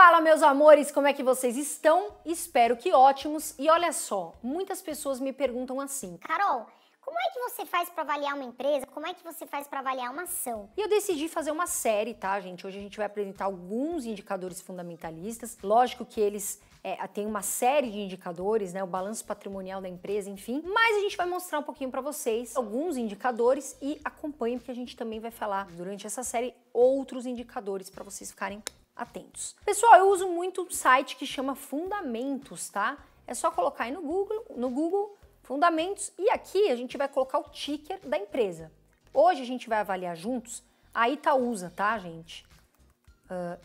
Fala, meus amores, como é que vocês estão? Espero que ótimos. E olha só, muitas pessoas me perguntam assim: Carol, como é que você faz para avaliar uma empresa? Como é que você faz para avaliar uma ação? E eu decidi fazer uma série, tá, gente? Hoje a gente vai apresentar alguns indicadores fundamentalistas. Lógico que eles têm uma série de indicadores, né? O balanço patrimonial da empresa, enfim. Mas a gente vai mostrar um pouquinho para vocês alguns indicadores e acompanhem, porque a gente também vai falar durante essa série outros indicadores para vocês ficarem atentos. Pessoal, eu uso muito um site que chama Fundamentos, tá? É só colocar aí no Google Fundamentos, e aqui a gente vai colocar o ticker da empresa. Hoje a gente vai avaliar juntos a Itaúsa, tá, gente?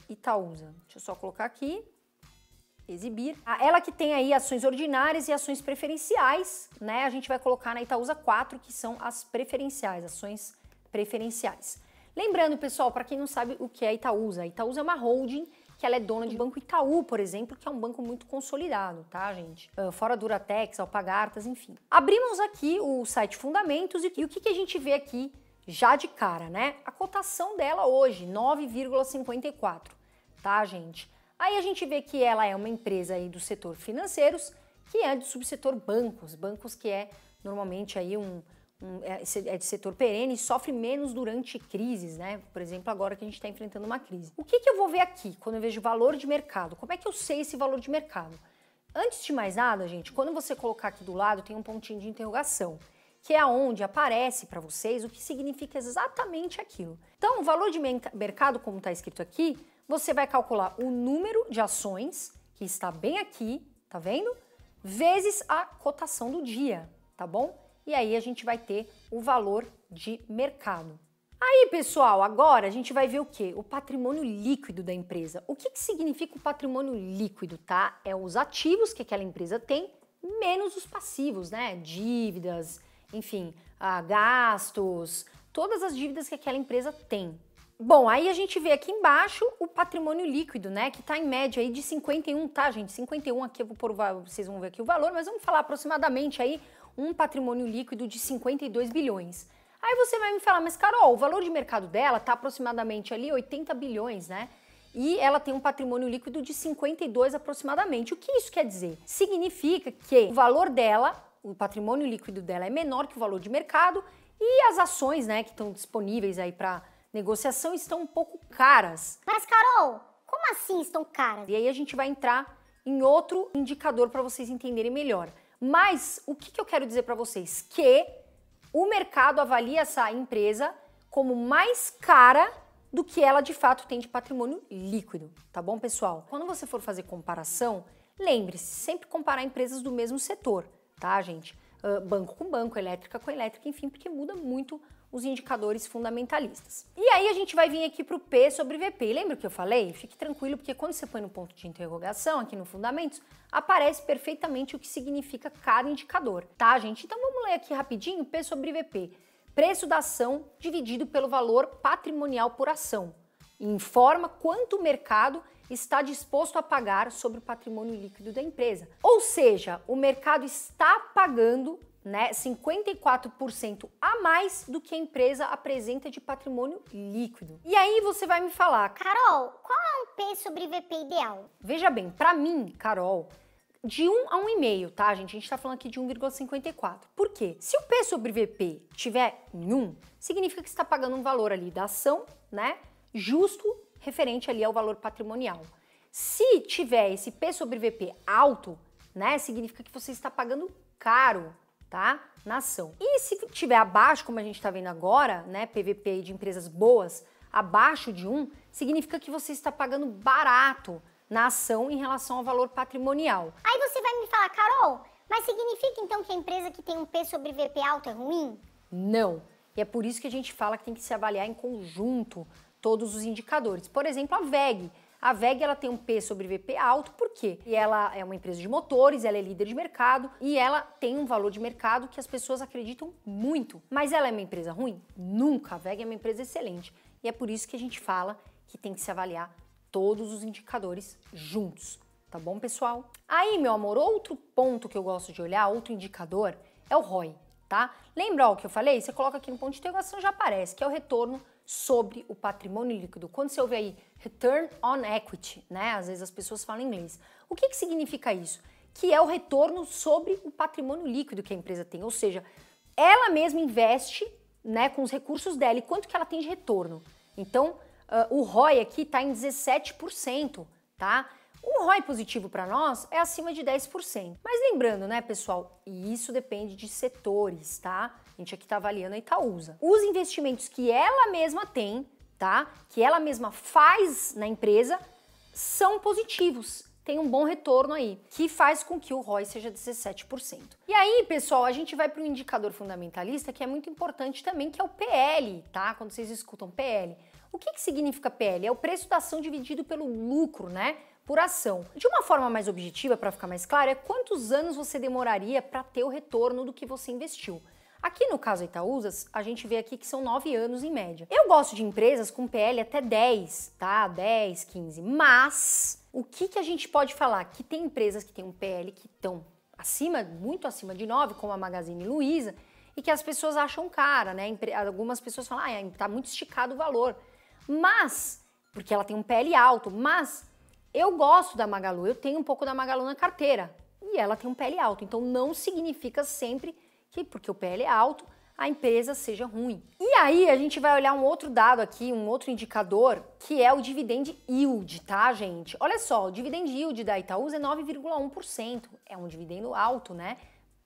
Itaúsa. Deixa eu só colocar aqui, exibir. Ela que tem aí ações ordinárias e ações preferenciais, né? A gente vai colocar na Itaúsa 4, que são as preferenciais, ações preferenciais. Lembrando, pessoal, para quem não sabe o que é a Itaúsa é uma holding que ela é dona de Banco Itaú, por exemplo, que é um banco muito consolidado, tá, gente? Fora Duratex, Alpargatas, enfim. Abrimos aqui o site Fundamentos e o que a gente vê aqui já de cara, né? A cotação dela hoje, 9,54, tá, gente? Aí a gente vê que ela é uma empresa aí do setor financeiros, que é do subsetor bancos que é normalmente aí é de setor perene e sofre menos durante crises, né? Por exemplo, agora que a gente está enfrentando uma crise. O que eu vou ver aqui quando eu vejo valor de mercado? Como é que eu sei esse valor de mercado? Antes de mais nada, gente, quando você colocar aqui do lado tem um pontinho de interrogação, que é onde aparece para vocês o que significa exatamente aquilo. Então, o valor de mercado, como está escrito aqui, você vai calcular o número de ações, que está bem aqui, tá vendo? Vezes a cotação do dia, tá bom? E aí a gente vai ter o valor de mercado. Aí, pessoal, agora a gente vai ver o quê? O patrimônio líquido da empresa. O que significa o patrimônio líquido, tá? É os ativos que aquela empresa tem, menos os passivos, né? Dívidas, enfim, gastos, todas as dívidas que aquela empresa tem. Bom, aí a gente vê aqui embaixo o patrimônio líquido, né? Que tá em média aí de 51, tá, gente? 51 aqui, eu vou pôr vocês vão ver aqui o valor, mas vamos falar aproximadamente aí um patrimônio líquido de 52 bilhões. Aí você vai me falar, mas Carol, o valor de mercado dela tá aproximadamente ali 80 bilhões, né? E ela tem um patrimônio líquido de 52 aproximadamente. O que isso quer dizer? Significa que o valor dela, o patrimônio líquido dela é menor que o valor de mercado e as ações, né, que estão disponíveis aí para negociação estão um pouco caras. Mas Carol, como assim estão caras? E aí a gente vai entrar em outro indicador para vocês entenderem melhor. Mas o que eu quero dizer para vocês? Que o mercado avalia essa empresa como mais cara do que ela de fato tem de patrimônio líquido, tá bom, pessoal? Quando você for fazer comparação, lembre-se, sempre comparar empresas do mesmo setor, tá, gente? Banco com banco, elétrica com elétrica, enfim, porque muda muito os indicadores fundamentalistas. E aí a gente vai vir aqui para o P sobre VP. Lembra o que eu falei? Fique tranquilo, porque quando você põe no ponto de interrogação aqui no Fundamentos, aparece perfeitamente o que significa cada indicador, tá, gente? Então vamos ler aqui rapidinho P sobre VP. Preço da ação dividido pelo valor patrimonial por ação. Informa quanto o mercado está disposto a pagar sobre o patrimônio líquido da empresa. Ou seja, o mercado está pagando, né, 54% a mais do que a empresa apresenta de patrimônio líquido. E aí você vai me falar, Carol, qual é um P sobre VP ideal? Veja bem, para mim, Carol, de 1 a 1,5, tá, gente? A gente tá falando aqui de 1,54. Por quê? Se o P sobre VP tiver em 1, significa que você está pagando um valor ali da ação, né, justo referente ali ao valor patrimonial. Se tiver esse P sobre VP alto, né, significa que você está pagando caro, tá? Na ação. E se tiver abaixo, como a gente está vendo agora, né, PVP de empresas boas, abaixo de 1, significa que você está pagando barato na ação em relação ao valor patrimonial. Aí você vai me falar, Carol, mas significa então que a empresa que tem um P sobre VP alto é ruim? Não. E é por isso que a gente fala que tem que se avaliar em conjunto todos os indicadores. Por exemplo, a WEG. A WEG ela tem um P sobre VP alto, por quê? E ela é uma empresa de motores, ela é líder de mercado e ela tem um valor de mercado que as pessoas acreditam muito. Mas ela é uma empresa ruim? Nunca. A WEG é uma empresa excelente. E é por isso que a gente fala que tem que se avaliar todos os indicadores juntos. Tá bom, pessoal? Aí, meu amor, outro ponto que eu gosto de olhar, outro indicador, é o ROI, tá? Lembra o que eu falei? Você coloca aqui no ponto de interrogação, já aparece, que é o retorno sobre o patrimônio líquido. Quando você ouve aí Return on Equity, né? Às vezes as pessoas falam em inglês. O que significa isso? Que é o retorno sobre o patrimônio líquido que a empresa tem, ou seja, ela mesma investe, né, com os recursos dela e quanto que ela tem de retorno. Então, o ROI aqui está em 17%, tá? Um ROI positivo para nós é acima de 10%. Mas lembrando, né, pessoal, e isso depende de setores, tá? A gente aqui está avaliando a Itaúsa. Os investimentos que ela mesma tem, tá? Que ela mesma faz na empresa, são positivos. Tem um bom retorno aí, que faz com que o ROI seja 17%. E aí, pessoal, a gente vai para um indicador fundamentalista que é muito importante também, que é o PL, tá? Quando vocês escutam PL. O que significa PL? É o preço da ação dividido pelo lucro, né? Por ação. De uma forma mais objetiva, para ficar mais claro, é quantos anos você demoraria para ter o retorno do que você investiu. Aqui no caso Itaúsa, a gente vê aqui que são 9 anos em média. Eu gosto de empresas com PL até 10, tá? 10, 15. Mas o que a gente pode falar? Que tem empresas que têm um PL que estão acima, muito acima de 9, como a Magazine Luiza, e que as pessoas acham cara, né? Algumas pessoas falam, tá muito esticado o valor. Mas, porque ela tem um PL alto, mas eu gosto da Magalu, eu tenho um pouco da Magalu na carteira e ela tem um PL alto, então não significa sempre que porque o PL é alto, a empresa seja ruim. E aí a gente vai olhar um outro dado aqui, um outro indicador, que é o dividend yield, tá, gente? Olha só, o dividend yield da Itaúsa é 9,1%, é um dividendo alto, né?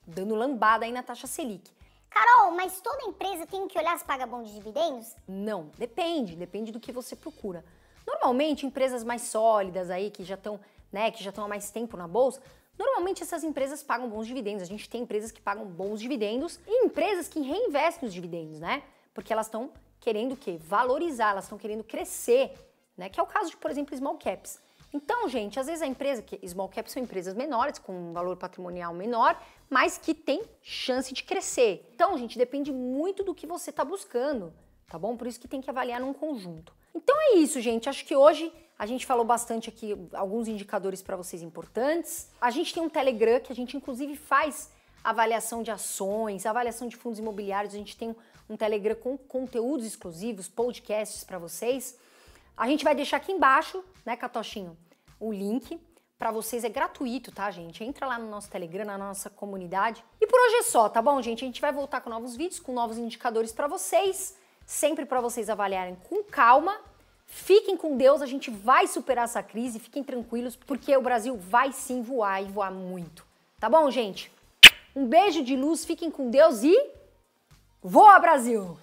Dando lambada aí na taxa Selic. Carol, mas toda empresa tem que olhar se paga bom de dividendos? Não, depende do que você procura. Normalmente, empresas mais sólidas aí, que já estão, né, há mais tempo na bolsa, normalmente essas empresas pagam bons dividendos. A gente tem empresas que pagam bons dividendos e empresas que reinvestem os dividendos, né? Porque elas estão querendo o quê? Valorizar, elas estão querendo crescer, né? Que é o caso de, por exemplo, small caps. Então, gente, às vezes a empresa, que small caps são empresas menores, com um valor patrimonial menor, mas que tem chance de crescer. Então, gente, depende muito do que você está buscando, tá bom? Por isso que tem que avaliar num conjunto. Então é isso, gente. Acho que hoje a gente falou bastante aqui, alguns indicadores para vocês importantes. A gente tem um Telegram que a gente inclusive faz avaliação de ações, avaliação de fundos imobiliários. A gente tem um Telegram com conteúdos exclusivos, podcasts para vocês. A gente vai deixar aqui embaixo, né, Catochinho, o link para vocês. É gratuito, tá, gente? Entra lá no nosso Telegram, na nossa comunidade. E por hoje é só, tá bom, gente? A gente vai voltar com novos vídeos, com novos indicadores para vocês. Sempre para vocês avaliarem com calma. Fiquem com Deus, a gente vai superar essa crise, fiquem tranquilos, porque o Brasil vai sim voar e voar muito. Tá bom, gente? Um beijo de luz, fiquem com Deus e voa, Brasil!